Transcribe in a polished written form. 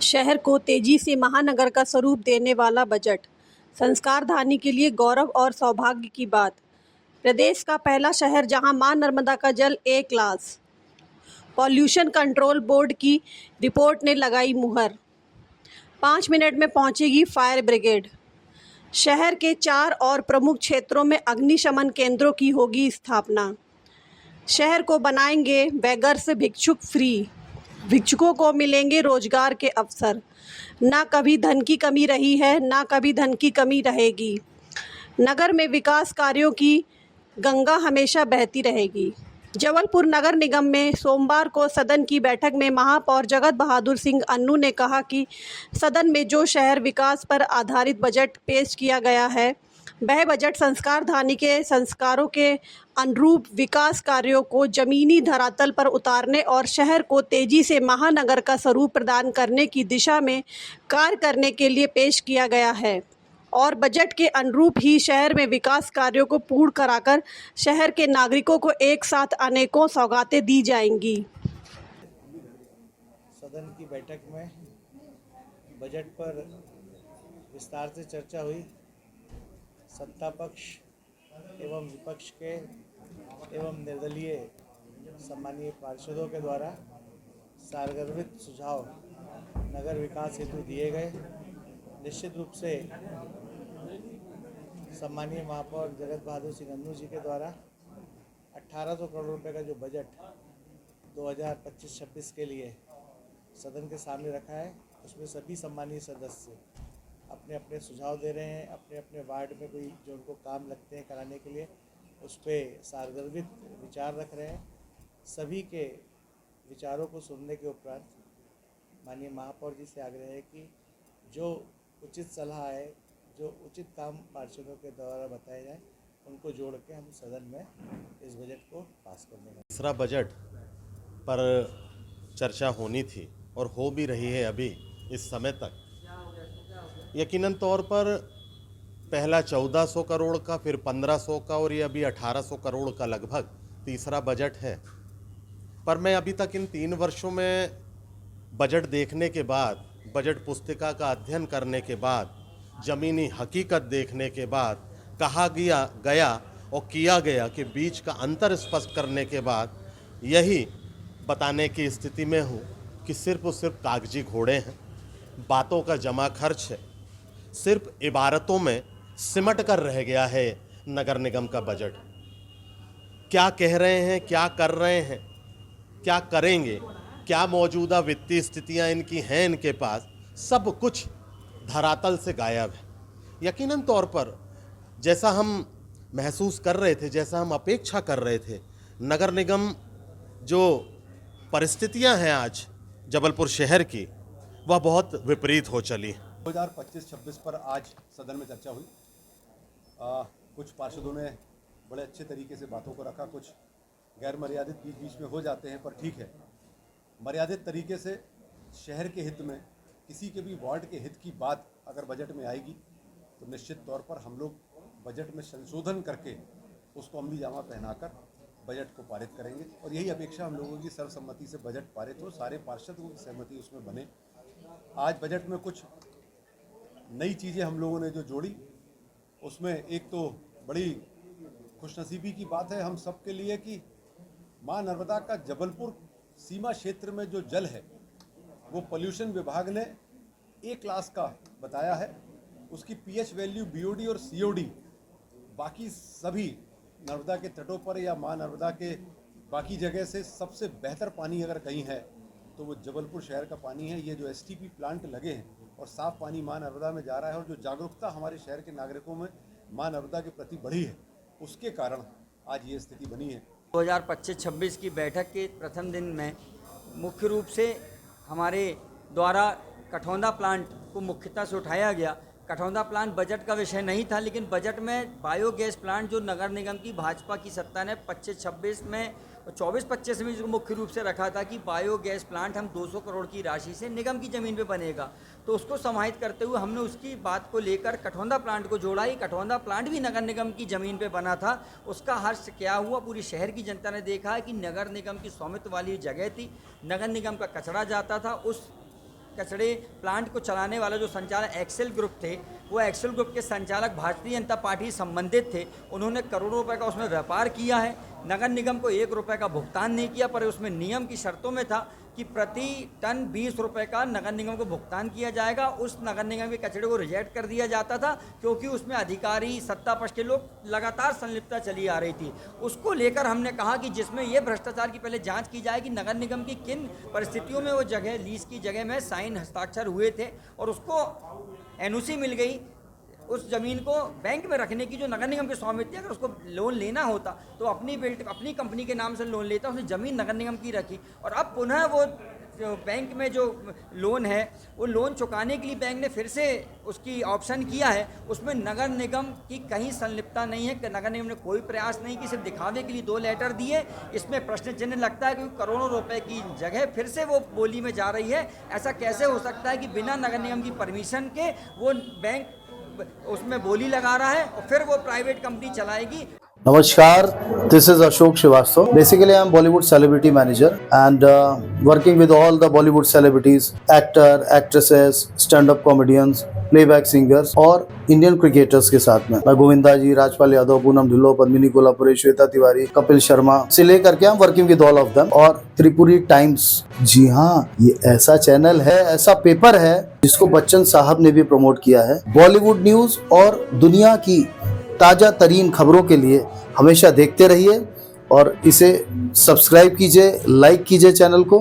शहर को तेजी से महानगर का स्वरूप देने वाला बजट, संस्कारधानी के लिए गौरव और सौभाग्य की बात। प्रदेश का पहला शहर जहां मां नर्मदा का जल ए क्लास। पॉल्यूशन कंट्रोल बोर्ड की रिपोर्ट ने लगाई मुहर। 5 मिनट में पहुंचेगी फायर ब्रिगेड। शहर के 4 और प्रमुख क्षेत्रों में अग्निशमन केंद्रों की होगी स्थापना। शहर को बनाएंगे बेगर्स भिक्षुक फ्री। भिक्षुकों को मिलेंगे रोजगार के अवसर। ना कभी धन की कमी रही है, ना कभी धन की कमी रहेगी। नगर में विकास कार्यों की गंगा हमेशा बहती रहेगी। जबलपुर नगर निगम में सोमवार को सदन की बैठक में महापौर जगत बहादुर सिंह अन्नू ने कहा कि सदन में जो शहर विकास पर आधारित बजट पेश किया गया है, वह बजट संस्कारधानी के संस्कारों के अनुरूप विकास कार्यों को जमीनी धरातल पर उतारने और शहर को तेजी से महानगर का स्वरूप प्रदान करने की दिशा में कार्य करने के लिए पेश किया गया है और बजट के अनुरूप ही शहर में विकास कार्यों को पूर्ण कराकर शहर के नागरिकों को एक साथ अनेकों सौगातें दी जाएंगी। सदन की बैठक में बजट पर विस्तार से चर्चा हुई। सत्ता पक्ष एवं विपक्ष के एवं निर्दलीय सम्मानीय पार्षदों के द्वारा सारगर्भित सुझाव नगर विकास हेतु दिए गए। निश्चित रूप से सम्मानीय महापौर जगत बहादुर सिंह अन्नू जी के द्वारा 1800 करोड़ रुपए का जो बजट 2025-26 के लिए सदन के सामने रखा है, उसमें सभी सम्मानीय सदस्य अपने अपने सुझाव दे रहे हैं। अपने अपने वार्ड में कोई जो उनको काम लगते हैं कराने के लिए, उस पर सारगर्भित विचार रख रहे हैं। सभी के विचारों को सुनने के उपरांत माननीय महापौर जी से आग्रह है कि जो उचित सलाह है, जो उचित काम पार्षदों के द्वारा बताए जाए, उनको जोड़ के हम सदन में इस बजट को पास कर देंगे। तीसरा बजट पर चर्चा होनी थी और हो भी रही है अभी इस समय तक। यकीनन तौर पर पहला 1400 करोड़ का, फिर 1500 का और ये अभी 1800 करोड़ का लगभग तीसरा बजट है। पर मैं अभी तक इन 3 वर्षों में बजट देखने के बाद, बजट पुस्तिका का अध्ययन करने के बाद, ज़मीनी हकीकत देखने के बाद, कहा गया और किया गया कि बीच का अंतर स्पष्ट करने के बाद यही बताने की स्थिति में हूँ कि सिर्फ और सिर्फ कागजी घोड़े हैं, बातों का जमा खर्च है। सिर्फ इबारतों में सिमट कर रह गया है नगर निगम का बजट। क्या कह रहे हैं, क्या कर रहे हैं, क्या करेंगे, क्या मौजूदा वित्तीय स्थितियां इनकी हैं इनके पास, सब कुछ धरातल से गायब है। यकीनन तौर पर जैसा हम महसूस कर रहे थे, जैसा हम अपेक्षा कर रहे थे, नगर निगम जो परिस्थितियां हैं आज जबलपुर शहर की, वह बहुत विपरीत हो चली। 2025-26 पर आज सदन में चर्चा हुई। कुछ पार्षदों ने बड़े अच्छे तरीके से बातों को रखा, कुछ गैर मर्यादित बीच बीच में हो जाते हैं, पर ठीक है। मर्यादित तरीके से शहर के हित में, किसी के भी वार्ड के हित की बात अगर बजट में आएगी तो निश्चित तौर पर हम लोग बजट में संशोधन करके उसको अमली जामा पहनाकर बजट को पारित करेंगे और यही अपेक्षा हम लोगों की सर्वसम्मति से बजट पारित हो, सारे पार्षदों की सहमति उसमें बने। आज बजट में कुछ नई चीज़ें हम लोगों ने जो जोड़ी, उसमें एक तो बड़ी खुशनसीबी की बात है हम सब के लिए कि मां नर्मदा का जबलपुर सीमा क्षेत्र में जो जल है वो पोल्यूशन विभाग ने ए क्लास का बताया है। उसकी पीएच वैल्यू बीओडी और सीओडी बाकी सभी नर्मदा के तटों पर या मां नर्मदा के बाकी जगह से सबसे बेहतर पानी अगर कहीं है तो वो जबलपुर शहर का पानी है। ये जो एसटीपी प्लांट लगे हैं और साफ़ पानी मां नर्मदा में जा रहा है और जो जागरूकता हमारे शहर के नागरिकों में मां नर्मदा के प्रति बढ़ी है, उसके कारण आज ये स्थिति बनी है। 2025-26 की बैठक के प्रथम दिन में मुख्य रूप से हमारे द्वारा कठौंदा प्लांट को मुख्यता से उठाया गया। कठौंदा प्लांट बजट का विषय नहीं था, लेकिन बजट में बायोगैस प्लांट जो नगर निगम की भाजपा की सत्ता ने 25-26 में और 24-25 में जो मुख्य रूप से रखा था कि बायोगैस प्लांट हम 200 करोड़ की राशि से निगम की ज़मीन पे बनेगा, तो उसको समाहित करते हुए हमने उसकी बात को लेकर कठौंदा प्लांट को जोड़ा ही। कठौंदा प्लांट भी नगर निगम की ज़मीन पे बना था। उसका हर्ष क्या हुआ, पूरी शहर की जनता ने देखा है कि नगर निगम की स्वामित्व वाली जगह थी, नगर निगम का कचरा जाता था, उस कचड़े प्लांट को चलाने वाला जो संचालक एक्सेल ग्रुप थे, वो एक्सेल ग्रुप के संचालक भारतीय जनता पार्टी संबंधित थे। उन्होंने करोड़ों रुपए का उसमें व्यापार किया है। नगर निगम को 1 रुपये का भुगतान नहीं किया, पर उसमें नियम की शर्तों में था कि प्रति टन 20 रुपये का नगर निगम को भुगतान किया जाएगा। उस नगर निगम के कचरे को रिजेक्ट कर दिया जाता था, क्योंकि उसमें अधिकारी सत्ता पक्ष के लोग लगातार संलिप्तता चली आ रही थी। उसको लेकर हमने कहा कि जिसमें ये भ्रष्टाचार की पहले जांच की जाए कि नगर निगम की किन परिस्थितियों में वो जगह लीज की जगह में साइन हस्ताक्षर हुए थे, और उसको एनओसी मिल गई उस ज़मीन को बैंक में रखने की जो नगर निगम के स्वामित्व थी। अगर उसको लोन लेना होता तो अपनी कंपनी के नाम से लोन लेता, उसने ज़मीन नगर निगम की रखी, और अब पुनः वो जो बैंक में जो लोन है वो लोन चुकाने के लिए बैंक ने फिर से उसकी ऑप्शन किया है। उसमें नगर निगम की कहीं संलिप्तता नहीं है, नगर निगम ने कोई प्रयास नहीं कि सिर्फ दिखावे के लिए 2 लेटर दिए। इसमें प्रश्न चिन्ह लगता है, क्योंकि करोड़ों रुपए की जगह फिर से वो बोली में जा रही है। ऐसा कैसे हो सकता है कि बिना नगर निगम की परमिशन के वो बैंक उसमें बोली लगा रहा है और फिर वो प्राइवेट कंपनी चलाएगी। Namaskar, this is Ashok Srivastava. Basically, I am Bollywood celebrity manager and working with all the Bollywood celebrities, actor, actresses, stand-up comedians, playback singers और इंडियन क्रिकेटर्स के साथ में मैं गोविंदा जी, राजपाल यादव, पूनम ढिल्लों, पद्मिनी कोल्हापुरी, श्वेता तिवारी, कपिल शर्मा से लेकर के I am working with all of them. और Tripuri times, जी हाँ, ये ऐसा चैनल है, ऐसा पेपर है जिसको बच्चन साहब ने भी प्रमोट किया है। बॉलीवुड न्यूज और दुनिया की ताज़ा तरीन खबरों के लिए हमेशा देखते रहिए और इसे सब्सक्राइब कीजिए, लाइक कीजिए चैनल को।